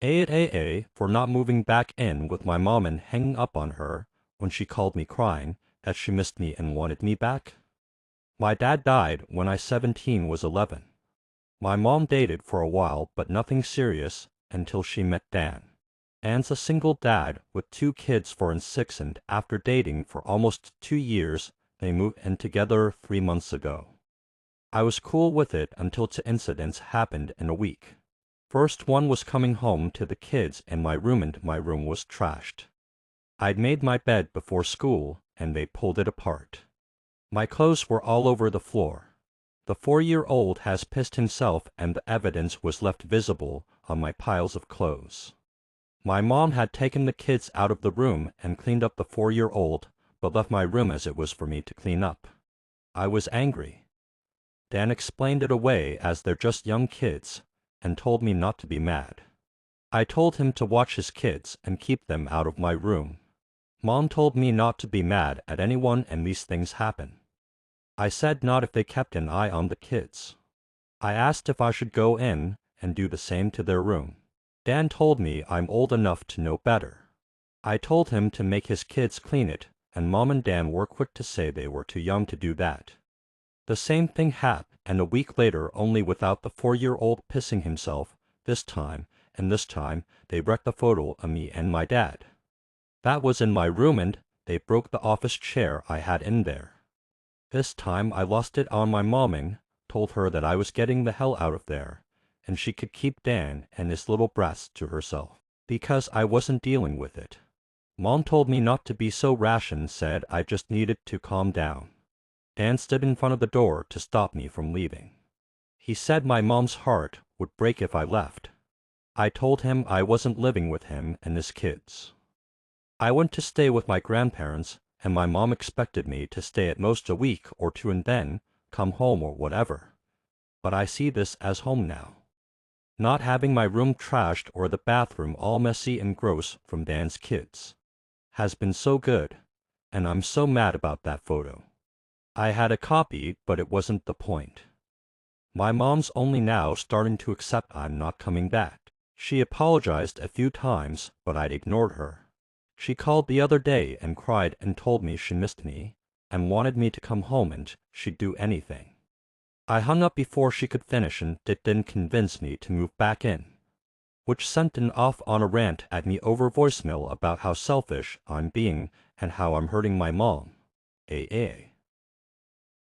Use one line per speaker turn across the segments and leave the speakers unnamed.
A for not moving back in with my mom and hanging up on her when she called me crying that she missed me and wanted me back. My dad died when I 17 was 11. My mom dated for a while but nothing serious until she met Dan. Dan's a single dad with 2 kids 4 and 6, and after dating for almost 2 years, they moved in together 3 months ago. I was cool with it until 2 incidents happened in a week. First one was coming home to the kids in my room and my room was trashed. I'd made my bed before school and they pulled it apart. My clothes were all over the floor. The 4-year-old has pissed himself and the evidence was left visible on my piles of clothes. My mom had taken the kids out of the room and cleaned up the 4-year-old, but left my room as it was for me to clean up. I was angry. Dan explained it away as they're just young kids, and told me not to be mad. I told him to watch his kids and keep them out of my room. Mom told me not to be mad at anyone and these things happen. I said not if they kept an eye on the kids. I asked if I should go in and do the same to their room. Dan told me I'm old enough to know better. I told him to make his kids clean it, and Mom and Dan were quick to say they were too young to do that. The same thing happened, and a week later, only without the 4-year-old pissing himself this time, and this time they wrecked the photo of me and my dad. That was in my room and they broke the office chair I had in there. This time I lost it on my momming, told her that I was getting the hell out of there, and she could keep Dan and his little brats to herself, because I wasn't dealing with it. Mom told me not to be so rash and said I just needed to calm down. Dan stood in front of the door to stop me from leaving. He said my mom's heart would break if I left. I told him I wasn't living with him and his kids. I went to stay with my grandparents, and my mom expected me to stay at most a week or 2 and then come home or whatever. But I see this as home now. Not having my room trashed or the bathroom all messy and gross from Dan's kids has been so good, and I'm so mad about that photo. I had a copy, but it wasn't the point. My mom's only now starting to accept I'm not coming back. She apologized a few times, but I'd ignored her. She called the other day and cried and told me she missed me and wanted me to come home and she'd do anything. I hung up before she could finish and it didn't convince me to move back in, which sent an off on a rant at me over voicemail about how selfish I'm being and how I'm hurting my mom. AA.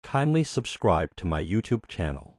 Kindly subscribe to my YouTube channel.